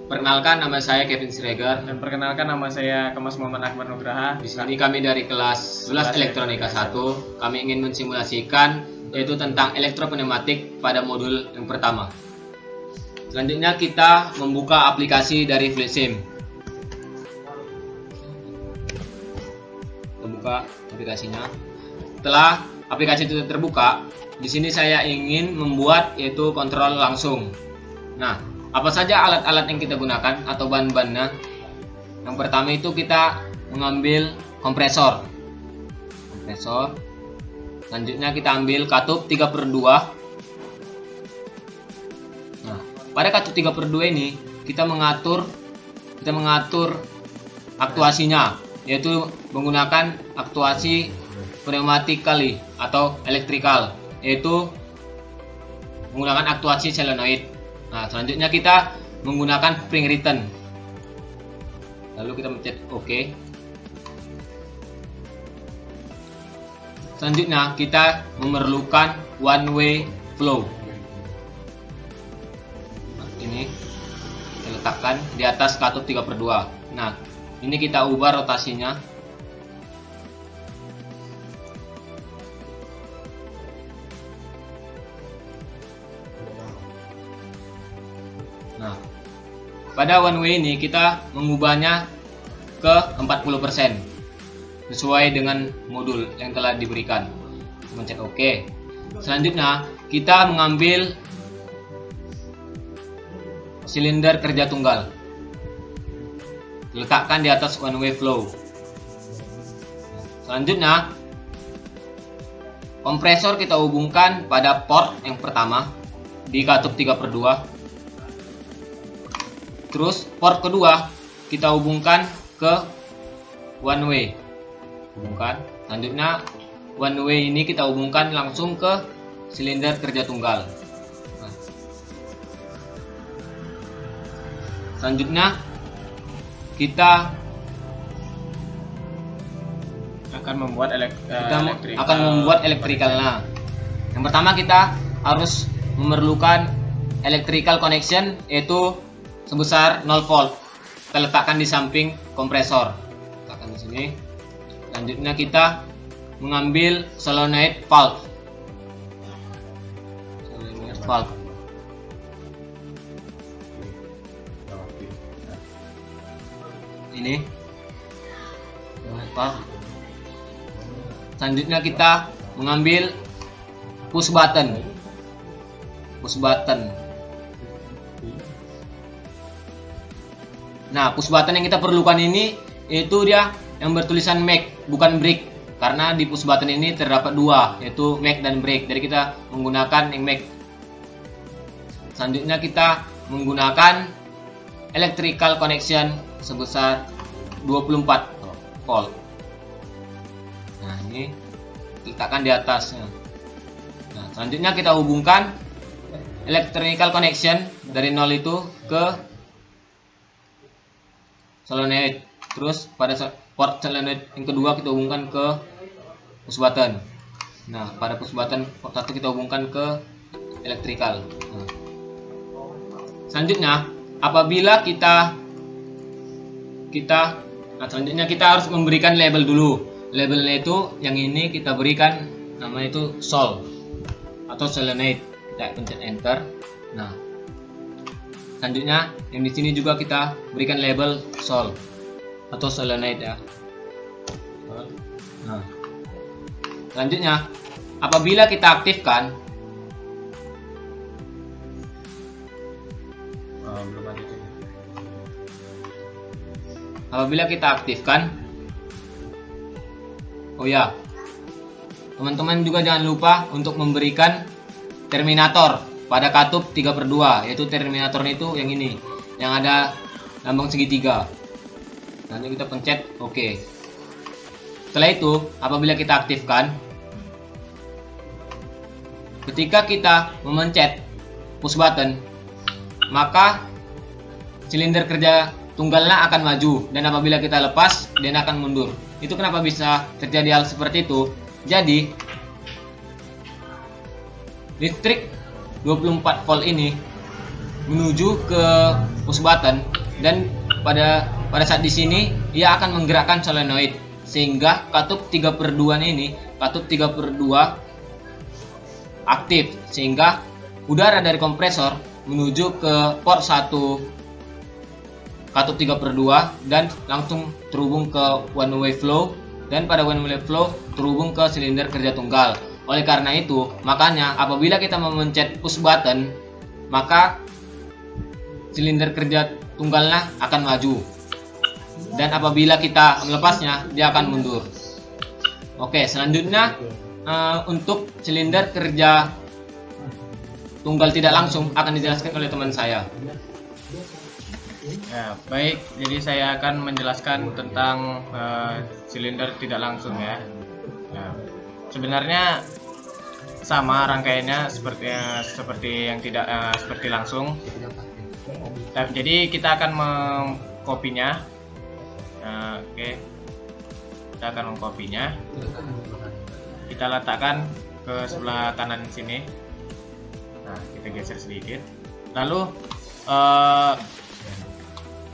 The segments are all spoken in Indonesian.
Perkenalkan, nama saya Kevin Siregar. Dan perkenalkan, nama saya Kemas Muhammad Akbar Nugraha. Di sini kami dari kelas 11 Elektronika 1. Kami ingin mensimulasikan yaitu tentang elektropneumatik pada modul yang pertama. Selanjutnya kita membuka aplikasi dari FlatSim. Kita buka aplikasinya. Setelah aplikasi itu terbuka, di sini saya ingin membuat yaitu kontrol langsung. Nah, apa saja alat-alat yang kita gunakan atau bahan-bahannya? Yang pertama itu kita mengambil kompresor. Selanjutnya kita ambil katup 3/2. Nah, pada katup 3/2 ini kita mengatur aktuasinya, yaitu menggunakan aktuasi pneumatically atau elektrikal, yaitu menggunakan aktuasi solenoid. Nah, selanjutnya kita menggunakan spring return. Lalu kita mencet OK. Selanjutnya kita memerlukan one way flow. Nah, ini kita letakkan di atas katup 3/2. Nah, ini kita ubah rotasinya. Nah, pada one way ini kita mengubahnya ke 40% sesuai dengan modul yang telah diberikan. Mencet OK. Selanjutnya kita mengambil silinder kerja tunggal, letakkan di atas one way flow. Selanjutnya kompresor kita hubungkan pada port yang pertama di katup 3/2. Terus port kedua kita hubungkan ke one way. Hubungkan. Selanjutnya one way ini kita hubungkan langsung ke silinder kerja tunggal. Nah. Selanjutnya kita akan membuat elektrikalnya. Yang pertama kita harus memerlukan electrical connection, yaitu sebesar 0 volt. Kita letakkan di samping kompresor. Letakkan di sini. Selanjutnya kita mengambil solenoid valve. Ini. Valve. Selanjutnya kita mengambil push button. Nah, push button yang kita perlukan ini yaitu dia yang bertulisan make, bukan break. Karena di push button ini terdapat dua, yaitu make dan break. Jadi kita menggunakan yang make. Selanjutnya kita menggunakan electrical connection sebesar 24 volt. Nah, ini letakkan di atasnya. Nah, selanjutnya kita hubungkan electrical connection dari 0 itu ke solenoid. Terus pada port solenoid yang kedua kita hubungkan ke push button. Nah, pada push button port 1 kita hubungkan ke elektrikal. Nah. Selanjutnya apabila selanjutnya kita harus memberikan label dulu. Labelnya itu yang ini kita berikan namanya itu sol atau solenoid. Kita pencet enter. Nah, selanjutnya yang di sini juga kita berikan label sol atau solenoid ya. Nah, selanjutnya apabila kita aktifkan, oh ya, teman-teman juga jangan lupa untuk memberikan terminator pada katup 3/2, yaitu terminator itu yang ini, yang ada lambang segitiga. Nanti kita pencet OK. Setelah itu apabila kita aktifkan, ketika kita memencet push button, maka silinder kerja tunggalnya akan maju, dan apabila kita lepas dia akan mundur. Itu kenapa bisa terjadi hal seperti itu? Jadi listrik 24 volt ini menuju ke push button, dan pada saat di sini ia akan menggerakkan solenoid sehingga katup 3/2 ini, katup 3/2 aktif, sehingga udara dari kompresor menuju ke port 1 katup 3/2 dan langsung terhubung ke one way flow, dan pada one way flow terhubung ke silinder kerja tunggal. Oleh karena itu, makanya apabila kita memencet push button, maka silinder kerja tunggalnya akan maju, dan apabila kita melepasnya dia akan mundur. Oke, selanjutnya untuk silinder kerja tunggal tidak langsung akan dijelaskan oleh teman saya. Ya, baik. Jadi saya akan menjelaskan tentang silinder tidak langsung ya. Nah, sebenarnya sama rangkaiannya seperti yang tidak seperti langsung. Jadi kita akan mengkopinya. Oke, kita akan mengkopinya. Kita letakkan ke sebelah kanan sini. Nah, kita geser sedikit. Lalu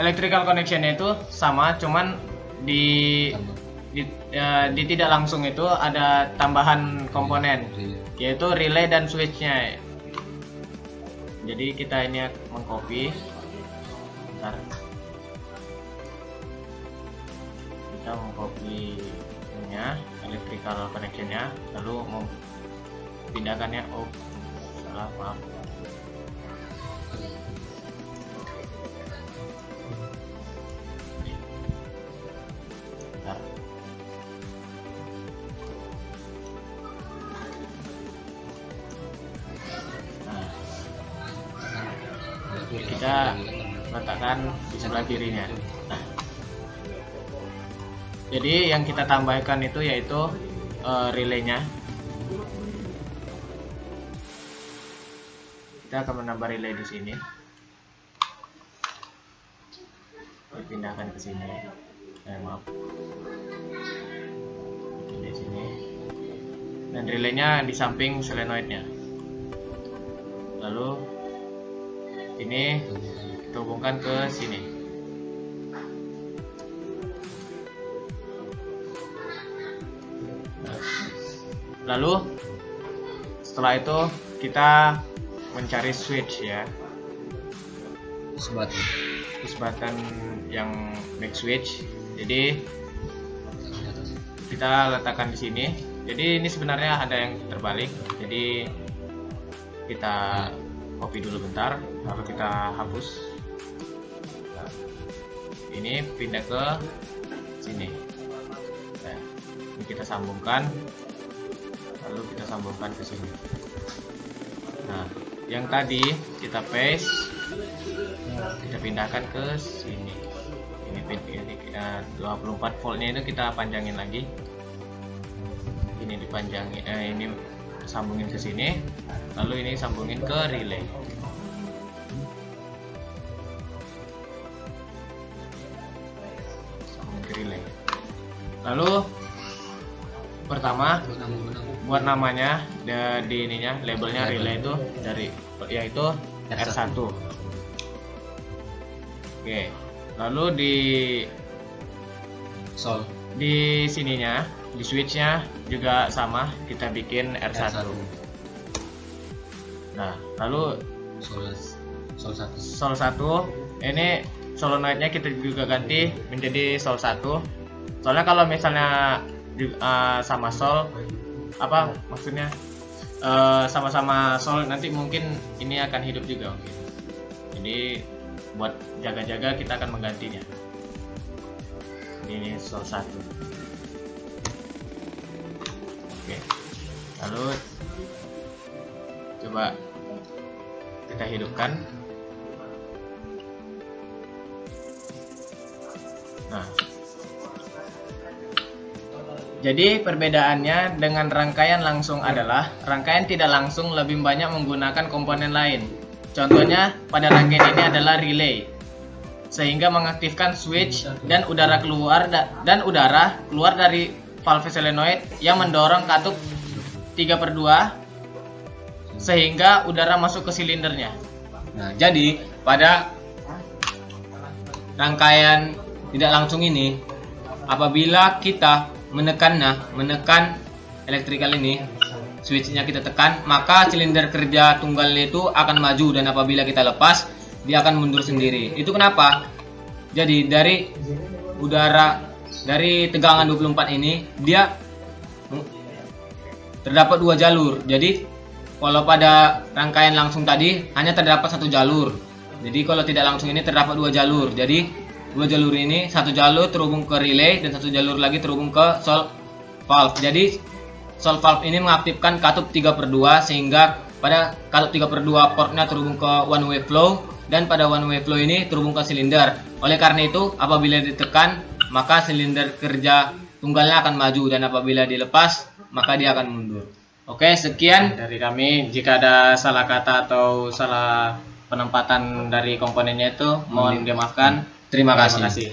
electrical connectionnya itu sama, cuman di tidak langsung itu ada tambahan komponen, yaitu relay dan switchnya. Jadi kita ini mengcopy. Bentar. Kita mengcopy ininya, electrical connectionnya, lalu mau pindahkannya. Oh, salah, maaf. Bentar. Nah, kita letakkan di sebelah kirinya. Nah, jadi yang kita tambahkan itu yaitu relaynya. Kita akan menambah relay di sini. Dipindahkan ke sini. Maaf. Di sini. Dan relaynya di samping solenoidnya. Lalu ini kita hubungkan ke sini. Lalu setelah itu kita mencari switch ya, push button yang back switch. Jadi kita letakkan di sini. Jadi ini sebenarnya ada yang terbalik. Jadi kita copy dulu bentar, lalu kita hapus. Ini pindah ke sini. Nah, ini kita sambungkan. Lalu kita sambungkan ke sini. Nah, yang tadi kita paste, kita pindahkan ke sini. Ini 24 voltnya itu kita panjangin lagi. Ini dipanjangin, ini sambungin ke sini. Lalu ini sambungin ke relay. Sambungin ke relay. Lalu pertama buat namanya di ininya, labelnya relay itu yaitu R1. Oke. Lalu di sininya, di switchnya juga sama, kita bikin R1. Nah, lalu Sol 1 ini solenoidnya kita juga ganti menjadi Sol 1. Soalnya kalau misalnya sama Sol, apa maksudnya sama-sama Sol, nanti mungkin ini akan hidup juga mungkin. Jadi buat jaga-jaga kita akan menggantinya. Ini Sol 1. Oke. Lalu coba kita hidupkan. Nah, jadi perbedaannya dengan rangkaian langsung adalah rangkaian tidak langsung lebih banyak menggunakan komponen lain. Contohnya pada rangkaian ini adalah relay, sehingga mengaktifkan switch dan udara keluar dari valve solenoid yang mendorong katup 3/2 sehingga udara masuk ke silindernya. Nah, jadi pada rangkaian tidak langsung ini, apabila kita menekan electrical ini, switchnya kita tekan, maka silinder kerja tunggalnya itu akan maju, dan apabila kita lepas, dia akan mundur sendiri. Itu kenapa? Jadi dari tegangan 24 ini, dia terdapat 2 jalur. Jadi kalau pada rangkaian langsung tadi hanya terdapat 1 jalur. Jadi kalau tidak langsung ini terdapat 2 jalur. Jadi 2 jalur ini, 1 jalur terhubung ke relay dan 1 jalur lagi terhubung ke solve valve. Jadi solve valve ini mengaktifkan katup 3/2 sehingga pada katup 3/2 portnya terhubung ke one way flow, dan pada one way flow ini terhubung ke silinder. Oleh karena itu, apabila ditekan, maka silinder kerja tunggalnya akan maju, dan apabila dilepas, maka dia akan mundur. Oke, sekian Dari kami. Jika ada salah kata atau salah penempatan dari komponennya itu, mohon dimaafkan. Terima Terima kasih. kasih.